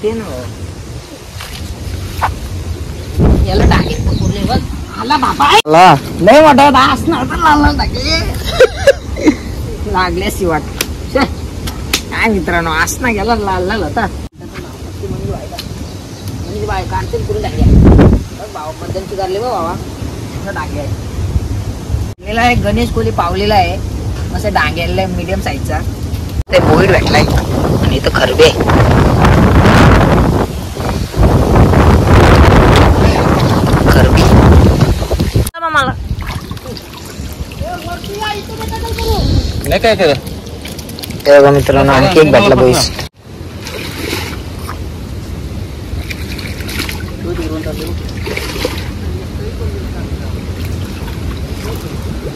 ते ना याला टाकेल पुरले बघ. आला बाबा लय मोठा असणार तर लाल टाकले लागले सी वाट काय मित्रांनो असना गेला लाल लाल होता म्हणजे बाय काढतील पुढे टाकले भावा मध्यम सुधारले बा बाबा डांगे आहे. गणेश कोली पावलेला आहे मस्त डांग्याला मीडियम साईजचा ते बोईड भेटलाय आणि इथं खरबे खरबी मला नाही काय केलं ते बघा मित्रांनो आणखी एक भेटला बोईस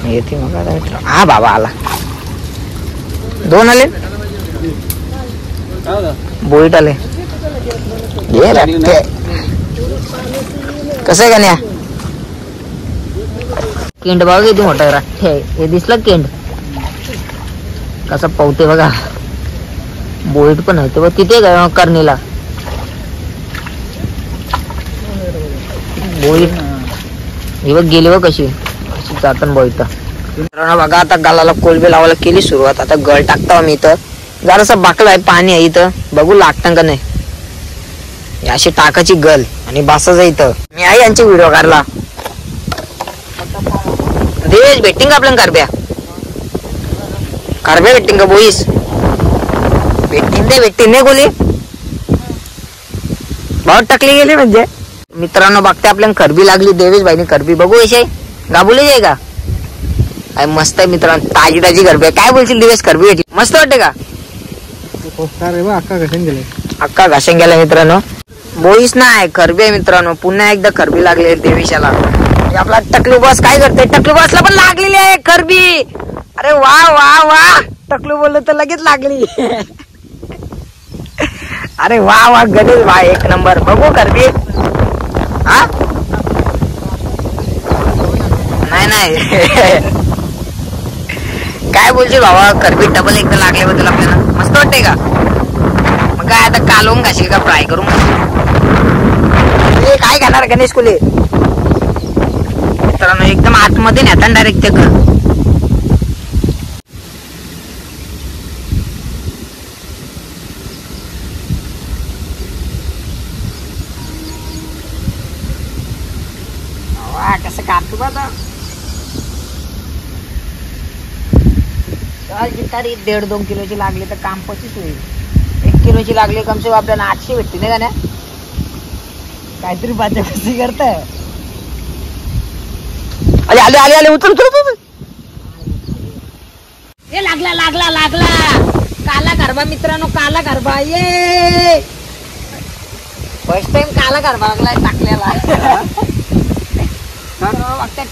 येते मग आता मित्र. हा बाबा आला दोन आले बोईट आले कसं आहे का न्या केंड बघा किती मोठा राठ्ठे हे दिसलं केंड कसं पावते बघा बोईट पण आहे ते बघ तिथे करणीला बोईट हे बघ गेली बघ कशी जातन बोईट बघा. आता गालाला कोलबे लावायला केली सुरुवात. आता गळ टाकता मी इथं जरासा बाकला आहे पाणी आहे इथं बघू लागतं का नाही अशी टाकाची गल आणि बासाचा इथं मी आहे यांची व्हिडिओ काढला देवेश भेटतील का आपल्याला कारब्या भेटतील का बोईस भेटतील नाही गोली बहुत टाकली गेली म्हणजे मित्रांनो बघते आपल्याला खरबी लागली देवेश भाईने खरबी बघू असे गाबुले जाय का काय मस्त आहे मित्रांनो ताजी ताजी खरबी काय बोलशील दिवस खरबी भेटली मस्त वाटते का अक्का घासून गेला मित्रांनो बोईस नाही खरबी आहे मित्रांनो पुन्हा एकदा खरबी लागली देवेशाला आपला टकलू बॉस काय करते टकलू बॉसला पण लागलेली आहे खरबी अरे वा वा वा टकलू बोललो तर लगेच लागली अरे वा वा गणेश भाई एक नंबर बघू खरबी हा नाही काय बोलशील भावा खरबी डबल एकदा लागल्याबद्दल आपल्याला मस्त वाटते का मग काय आता कालवून घाशील का फ्राय करून काय खाणार गणेश कुले मित्रांनो एकदम आतमध्ये नेता डायरेक्ट ते कसं काढतो बा 1.5-2 किलोची लागली तर काम 25 होईल 1 किलोची लागली कम से कम आपल्याला 800 भेटते नाही का ना काहीतरी बाजा कशी करताय आले आले आले आले उतर उतर हे लागला लागला लागला काला गरबा मित्रांनो काला गरबा ये फर्स्ट टाइम काला गरबा लागलाय टाकलेला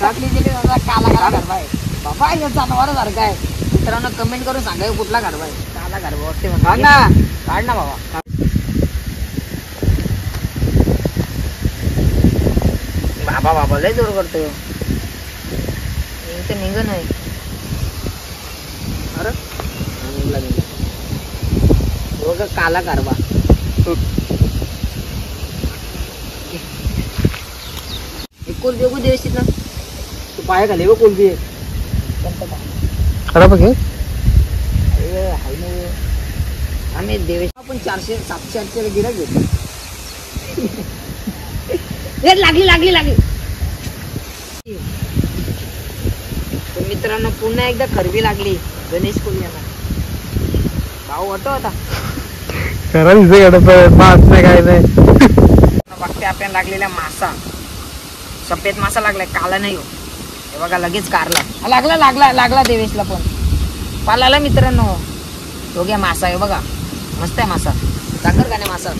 टाकली गेली काला काला गरबा आहे बाबा हे जनावर सारखं आहे मित्रांनो कमेंट करून सांगा कुठला गरबा आहे काला गरबा वाटते ना काढ ना बाबा बाबा बाबा लय जोर करतोय निघ नाही अरे बघा काला गरबा कोलबी बघू व्यवस्थित ना तू पाया घाले व कोलबी खरा बघ आम्ही देवेश आपण 400-700 गिराक घेतो लागली लागली लागली तर मित्रांनो पुन्हा एकदा खरबी लागली गणेश कोली यांना भाऊ वाटतो होता खरा नाही काय नाही बघते आपल्याला लागलेला मासा सफेद मासा लागलाय काला नाही हो हे बघा लगेच कारला लागला लागला लागला देवेशला पण पालाला मित्रांनो तो घ्या मासा आहे बघा मस्त आहे मासा साखर का नाही मासा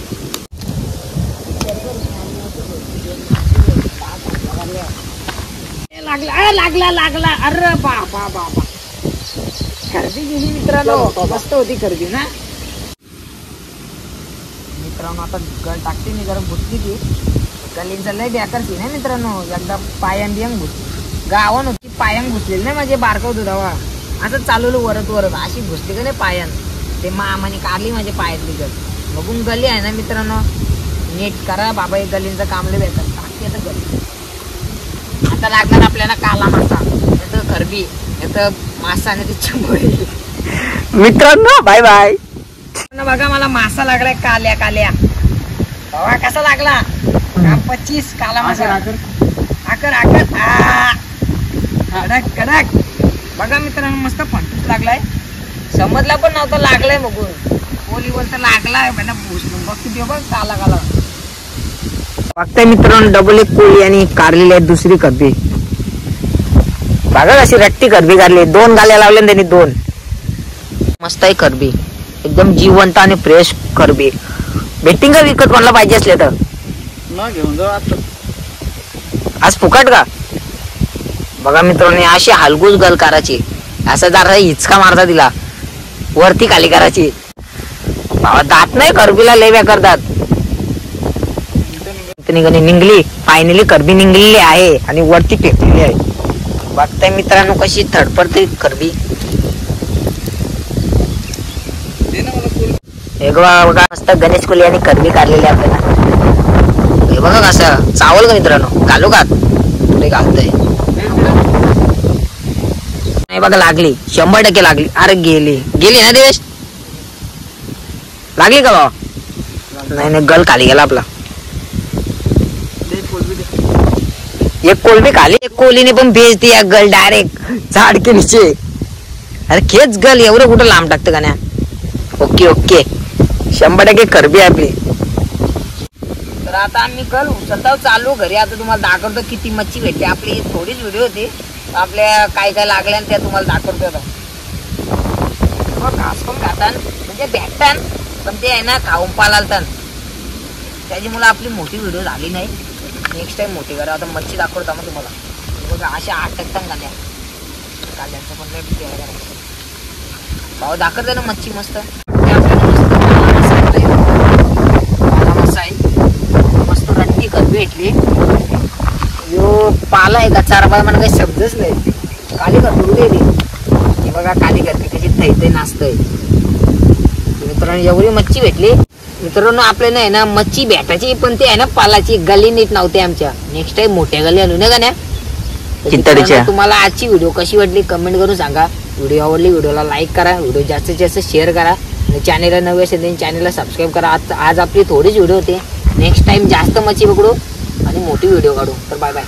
लागला लागला लागला अरे बाबा बाबा खरबी गेली मित्रांनो मस्त होती खरबी ना मित्रांनो आता गळ टाकते मी जरा बुटकी ती गलींचा लय बेकार सीन आहे मित्रांनो एकदा पायान बियांग घुस गावान होती पायांग घुसलेली नाही माझे बारकवत होता वा असं चालवलं वरत वरत अशी घुसली का नाही पायान ते मामाने काढली माझ्या पायातली गल बघून गली आहे ना मित्रांनो, नीट करा बाबा. एक गलींचं काम लय बेकार. बाकी आता गली आता लागणार आपल्याला काला मासा, याचं खरबी, याचं मासा आणि ती चिंबोरी. मित्रांनो बाय बाय. बघा मला मासा लागलाय काल्या काल्या. बाबा कसा लागला? 25 काला मासा. आकर आकर कडक कडक. बघा मित्रांनो मस्त फंटूच लागलाय. समजला पण नव्हता लागलाय बघून. पोलीवर तर लागलाय बघ किती बघ काला काला. बघताय मित्रांनो डबल एक कोळी आणि कारलेली आहे दुसरी करबी. बघा अशी रट्टी करबी काढली. 2 गाल्या लावल्या त्यांनी 2. मस्त आहे करबी, एकदम जिवंत आणि फ्रेश करबी. भेटिंग का विकत कोणाला पाहिजे असले तर घेऊन जाऊ आता. आज फुकट का? बघा मित्रांनो अशी हलगूज गल करायची. असं जरा हिचका मारता तिला वरती खाली करायची. दात नाही करबीला लय बेकार दात. निघली फायनली करबी निघलेली आहे आणि वरती टेकलेली आहे. बघताय मित्रांनो कशी थडपडते करबी. हे बघा मस्त गणेश कोली आणि करबी काढलेली आपल्याला. हे बघा कसं चावल का मित्रांनो. घालू का? पुढे घालतोय. नाही बघा लागली 100% लागली. अरे गेली ना देश. लागली का बाबा? नाही गल खाली गेला आपला. एक कोलबी खाली. एक कोलीने पण भेज दी गल डायरेक्ट झाड के नीचे. अरे खेच गल एवढं कुठं लांब टाकतं का ना. ओके ओके 100% करबी आपली. तर आता आम्ही गल उचलता चालू घरी. आता तुम्हाला दाखवतो किती मच्छी भेटते. आपली थोडीच व्हिडिओ होती. आपल्या काय काय लागल्या त्या तुम्हाला दाखवतो. घास पण खातात म्हणजे भेटतात पण ते आहे ना खाऊन पालालतात. त्याच्यामुळे आपली मोठी व्हिडिओ झाली नाही. नेक्स्ट टाइम मोठी करा. आता मच्छी दाखवतो मग तुम्हाला. बघा अशा 8 टक्कन गाल्या. गाल्यांचं पण लय करायचं. भाऊ दाखवते ना मच्छी मस्त. मस्त रट्टी करबी भेटली. यो पाला आहे का चार पाला मला काही शब्दच नाही. काली करबी दे. हे बघा काली करबी कशी थैते नाचतय. मित्रांनो एवढी मच्छी भेटली. मित्रांनो आपल्या नाही ना मच्छी भेटायची पण ते आहे ना पालाची गली नीट नव्हती आमच्या. नेक्स्ट टाइम मोठ्या गली आणू नये का नाही. तुम्हाला आजची व्हिडिओ कशी वाटली कमेंट करून सांगा. व्हिडिओ आवडली व्हिडिओला लाईक करा. व्हिडिओ जास्तीत जास्त शेअर करा. आणि चॅनेलला नवे असेल चॅनेलला सबस्क्राईब करा. आज आपली थोडीच व्हिडिओ होते. नेक्स्ट टाइम जास्त मच्छी पकडू आणि मोठी व्हिडिओ काढू. तर बाय बाय.